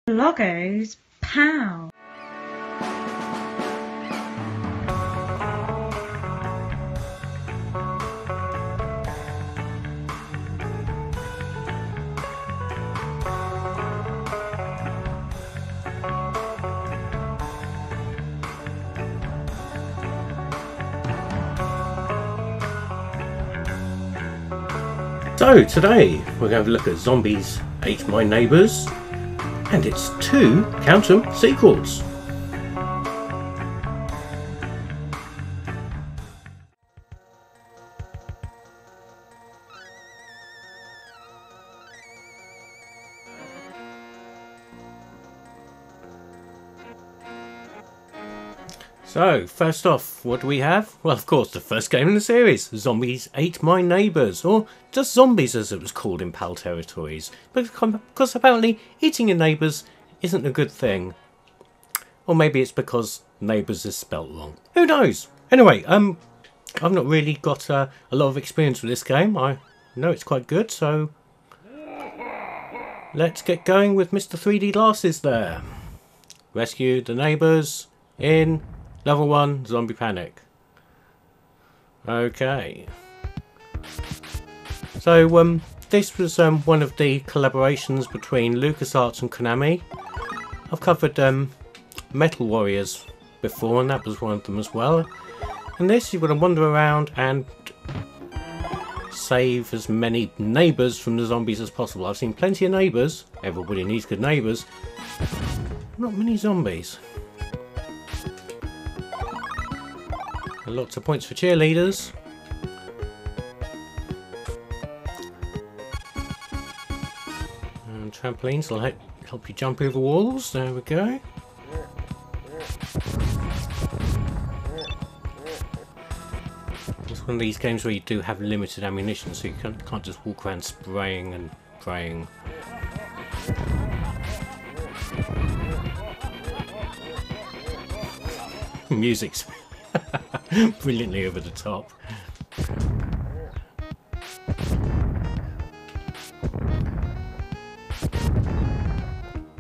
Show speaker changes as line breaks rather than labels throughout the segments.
Bloggo's POW.
So today we're going to have a look at Zombies Ate My Neighbours, and it's 2, count 'em, sequels. So, first off, what do we have? Well, of course, the first game in the series, Zombies Ate My Neighbours, or just Zombies as it was called in PAL territories, because apparently eating your neighbours isn't a good thing. Or maybe it's because neighbours is spelt wrong. Who knows? Anyway, I've not really got a lot of experience with this game. I know it's quite good, so let's get going with Mr. 3D Glasses there. Rescue the neighbours in Level 1, Zombie Panic. Okay. So, this was one of the collaborations between LucasArts and Konami. I've covered Metal Warriors before, and that was one of them as well. And this, you've got to wander around and save as many neighbours from the zombies as possible. I've seen plenty of neighbours. Everybody needs good neighbours. Not many zombies. Lots of points for cheerleaders. And trampolines will help you jump over walls. There we go. It's one of these games where you do have limited ammunition, so you can't just walk around spraying and praying. Music's brilliantly over the top.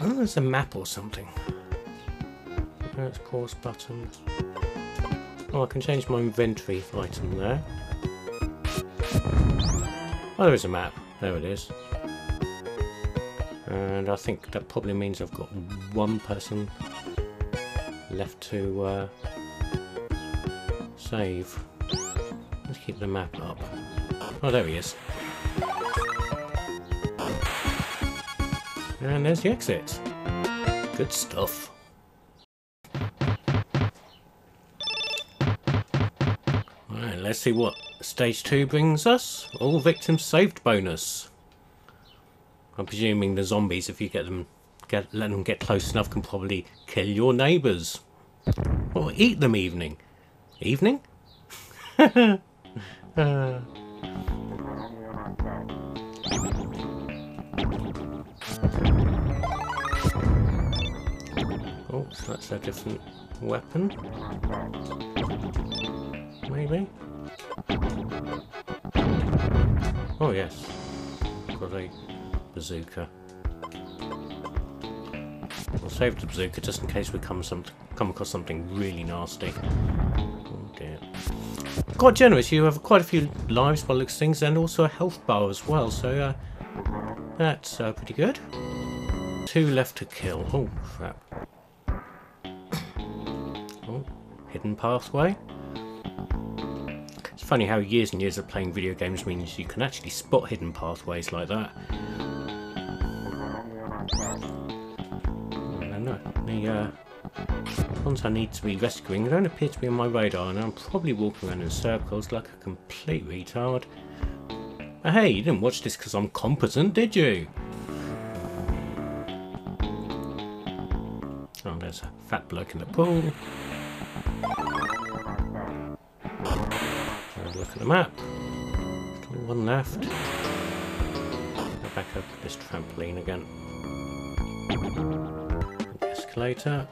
Oh, there's a map or something. Let's pause button. Oh, I can change my inventory item there. Oh, there is a map. There it is. And I think that probably means I've got one person left to save. Let's keep the map up. Oh, there he is. And there's the exit. Good stuff. Right, let's see what stage 2 brings us. All victims saved bonus. I'm presuming the zombies, if you let them get close enough, can probably kill your neighbours. Or eat them evening. Evening? Oh, so that's a different weapon. Maybe? Oh yes. Got a bazooka. We'll save the bazooka just in case we come across something really nasty. Oh dear. Quite generous, you have quite a few lives by the looks of things, and also a health bar as well, so that's pretty good. 2 left to kill. Oh crap. Oh, hidden pathway. It's funny how years and years of playing video games means you can actually spot hidden pathways like that. The ones I need to be rescuing don't appear to be on my radar, and I'm probably walking around in circles like a complete retard. But hey, you didn't watch this because I'm competent, did you? Oh, there's a fat bloke in the pool. Look at the map. Still one left. Go back up this trampoline again. Escalator.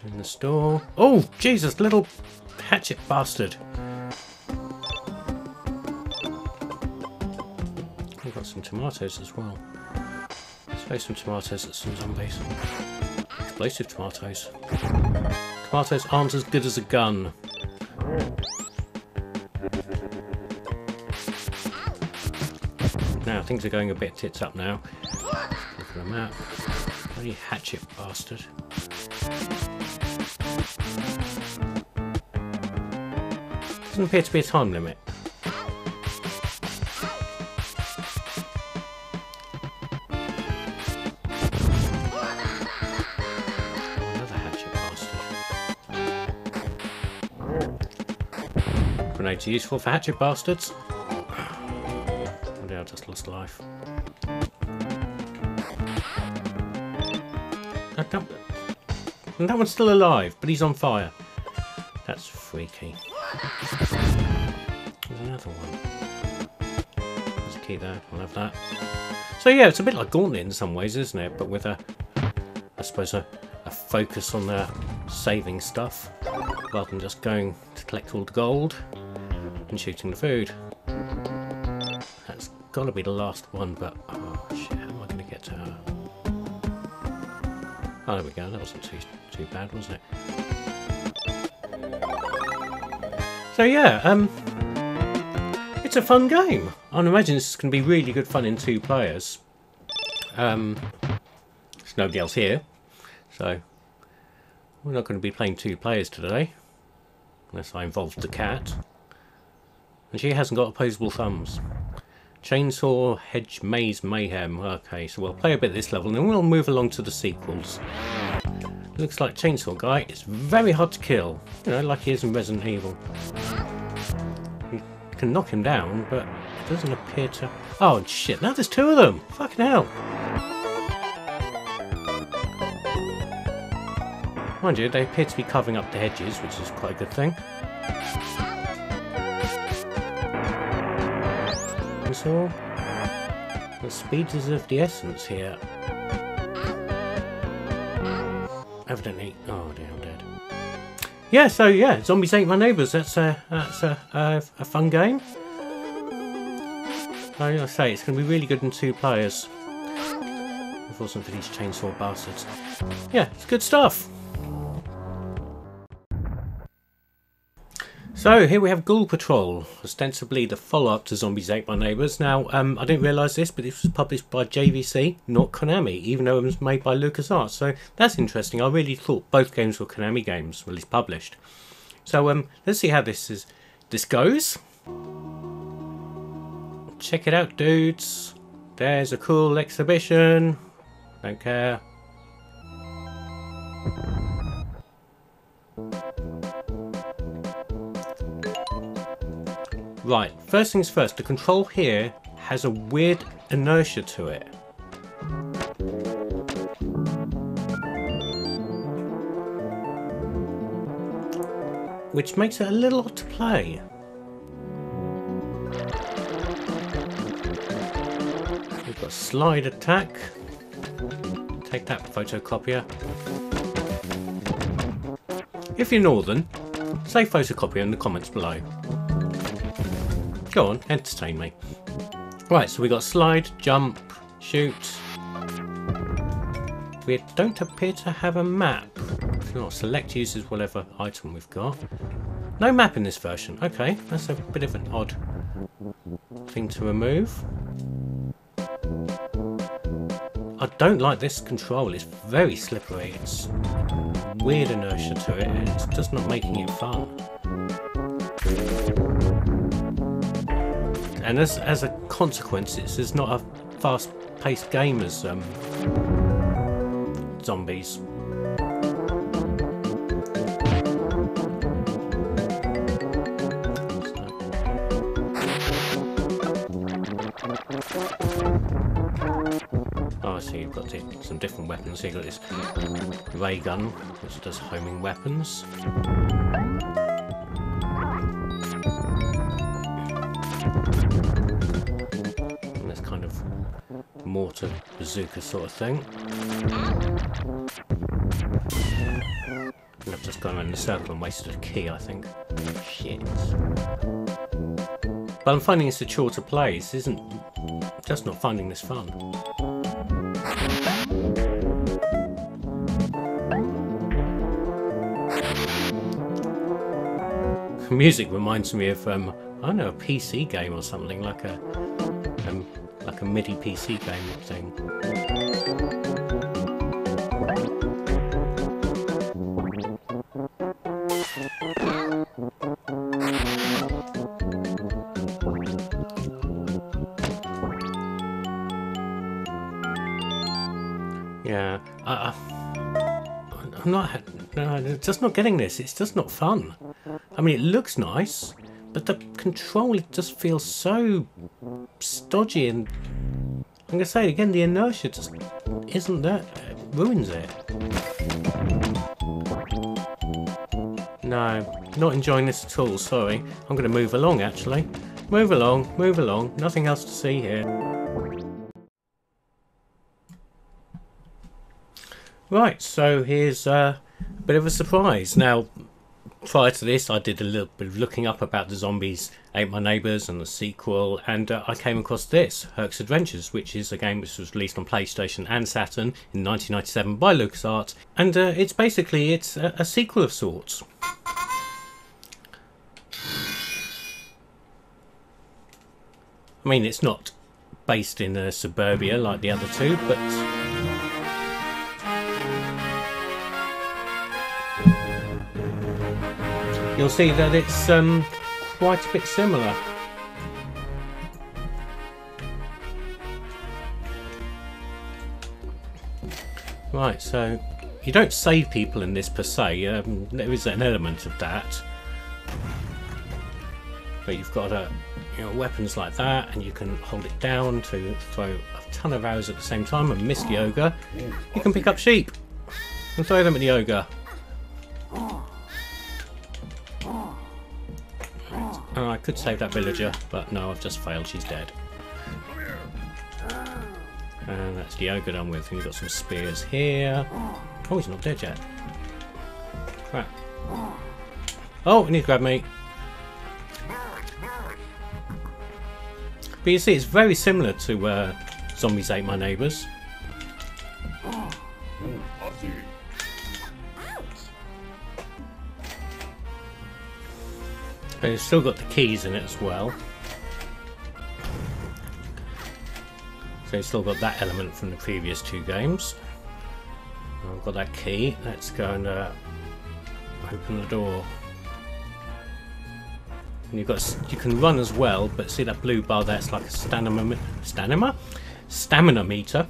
In the store. Oh, Jesus, little hatchet bastard. some tomatoes as well. Let's throw some tomatoes at some zombies. Explosive tomatoes. Tomatoes aren't as good as a gun. Now things are going a bit tits up now. Look at the map. Bloody hatchet bastard. Doesn't appear to be a time limit. Another hatchet bastard. Grenades are useful for hatchet bastards. I just lost life. And that one's still alive, but he's on fire. That's freaky. There's another one. There's a key there. I'll have that. So yeah, it's a bit like Gauntlet in some ways, isn't it? But with I suppose a focus on the saving stuff, rather than just going to collect all the gold and shooting the food. That's got to be the last one, but oh shit, how am I going to get to her? Oh, there we go. That wasn't too bad, was it? So yeah, it's a fun game. I imagine this is going to be really good fun in 2 players. There's nobody else here, so we're not going to be playing 2 players today, unless I involve the cat. And she hasn't got opposable thumbs. Chainsaw, Hedge, Maze, Mayhem. Okay, so we'll play a bit of this level and then we'll move along to the sequels. Looks like Chainsaw Guy is very hard to kill. You know, like he is in Resident Evil. You can knock him down, but it doesn't appear to... Oh shit, now there's 2 of them! Fucking hell! Mind you, they appear to be covering up the hedges, which is quite a good thing. So, the speed is of the essence here. Evidently, oh dear, I'm dead. Yeah, so yeah, Zombies Ate My Neighbours. That's a fun game. Like I say, it's going to be really good in 2 players. If it wasn't for these chainsaw bastards. Yeah, it's good stuff. So here we have Ghoul Patrol, ostensibly the follow-up to Zombies Ate My Neighbours. Now, I didn't realise this, but this was published by JVC, not Konami, even though it was made by LucasArts. So that's interesting. I really thought both games were Konami games, well, at least published. So let's see how this goes. Check it out, dudes. There's a cool exhibition. Don't care. Right, first things first, the control here has a weird inertia to it. Which makes it a little odd to play. We've got slide attack. Take that, photocopier. If you're northern, say photocopier in the comments below. Go on, entertain me. Right, so we got slide, jump, shoot. We don't appear to have a map. No, select uses whatever item we've got. No map in this version. Okay, that's a bit of an odd thing to remove. I don't like this control. It's very slippery. It's weird inertia to it, and it's just not making it fun. And as a consequence, it's not a fast-paced game as Zombies. Oh, I see you've got some different weapons. So you've got this ray gun, which does homing weapons. Mortar bazooka sort of thing. I've just gone around in a circle and wasted a key, I think. Shit. But I'm finding this a chore to play. This isn't... just not finding this fun. The music reminds me of, I don't know, a PC game or something, like a MIDI PC game thing. Yeah, I'm not. No, just not getting this. It's just not fun. I mean, it looks nice, but the control just feels so stodgy, and I'm gonna say it again. The inertia just isn't there. It ruins it. No, not enjoying this at all. Sorry. I'm gonna move along. Actually, move along. Move along. Nothing else to see here. Right, so here's a bit of a surprise. Now, prior to this, I did a little bit of looking up about the Zombies Ate My Neighbours and the sequel, and I came across this, Herc's Adventures, which is a game which was released on PlayStation and Saturn in 1997 by LucasArts, and it's a sequel of sorts. I mean, it's not based in suburbia like the other two, but you'll see that it's quite a bit similar. Right, so you don't save people in this per se. There is an element of that, but you've got weapons like that, and you can hold it down to throw a ton of arrows at the same time and miss the ogre. You can pick up sheep and throw them at the ogre. Oh, I could save that villager, but no, I've just failed. She's dead. And that's the ogre done with. And you've got some spears here. Oh, he's not dead yet. Crap. Oh, and he's grabbed me. But you see, it's very similar to Zombies Ate My Neighbours. But it's still got the keys in it as well. So it's still got that element from the previous two games. I've got that key. Let's go and open the door. And you can run as well, but see that blue bar there? It's like a stamina meter.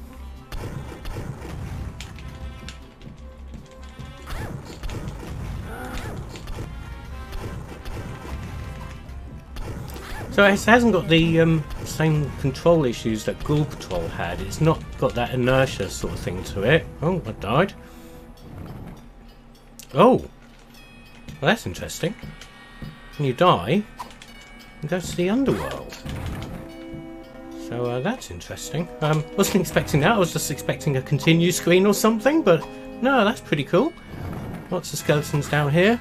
So it hasn't got the same control issues that Ghoul Patrol had. It's not got that inertia sort of thing to it. Oh, I died. Oh, well, that's interesting. When you die, you go to the underworld. So that's interesting. Wasn't expecting that. I was just expecting a continue screen or something, but no, that's pretty cool. Lots of skeletons down here.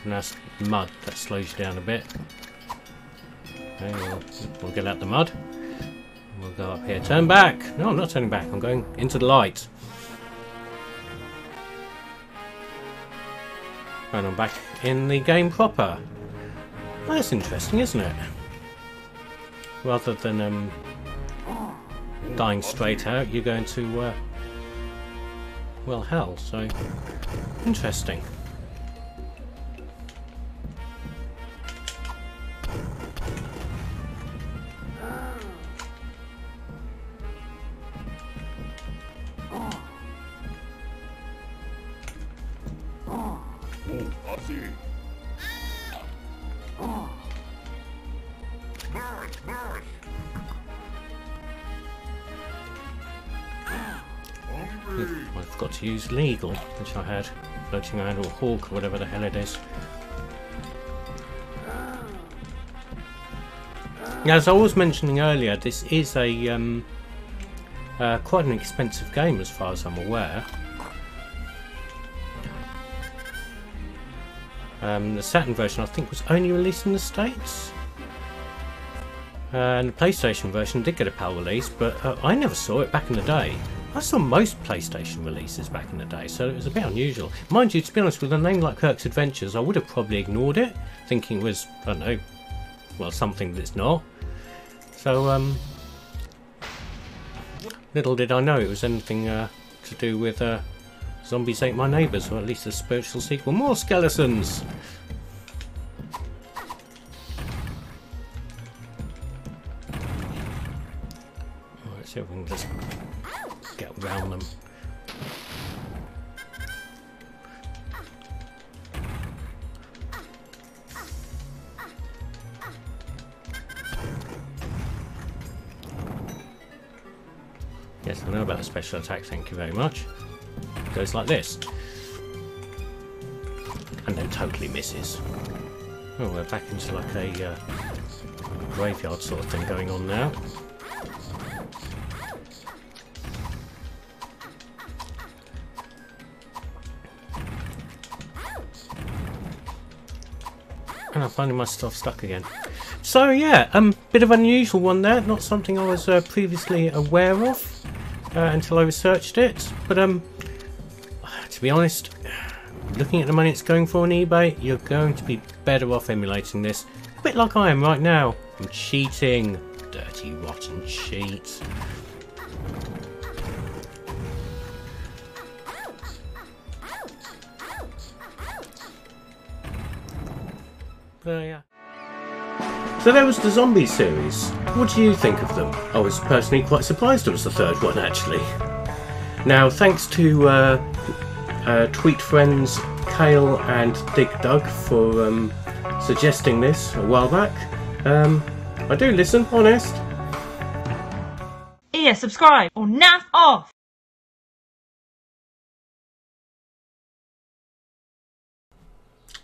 And that's mud, that slows you down a bit. Okay, we'll get out the mud. We'll go up here. Turn back! No, I'm not turning back. I'm going into the light. And I'm back in the game proper. That's interesting, isn't it? Rather than dying straight out, you're going to well, hell. So interesting. I've got to use legal, which I had floating around, or hawk, or whatever the hell it is. As I was mentioning earlier, this is a Quite an expensive game as far as I'm aware. The Saturn version I think was only released in the States. And the PlayStation version did get a PAL release, but I never saw it back in the day. I saw most PlayStation releases back in the day, so it was a bit unusual. Mind you, to be honest, with a name like Kirk's Adventures, I would have probably ignored it, thinking it was, I don't know, well, something that's not. So, little did I know it was anything to do with Zombies Ate My Neighbours, or at least a spiritual sequel. More skeletons! Let's see if we can just get around them. Yes, I know about the special attack, thank you very much. It goes like this. And then totally misses. Oh, we're back into like a graveyard sort of thing going on now. And I'm finding my stuff stuck again. So yeah, bit of an unusual one there. Not something I was previously aware of until I researched it. But to be honest, looking at the money it's going for on eBay, you're going to be better off emulating this. A bit like I am right now. I'm cheating. Dirty, rotten cheat. Yeah. So there was the Zombie series. What do you think of them? I was personally quite surprised it was the third one, actually. Now, thanks to tweet friends Kale and Dig Dug for suggesting this a while back. I do listen, honest.
Yeah, subscribe or naff off!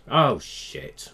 Oh shit.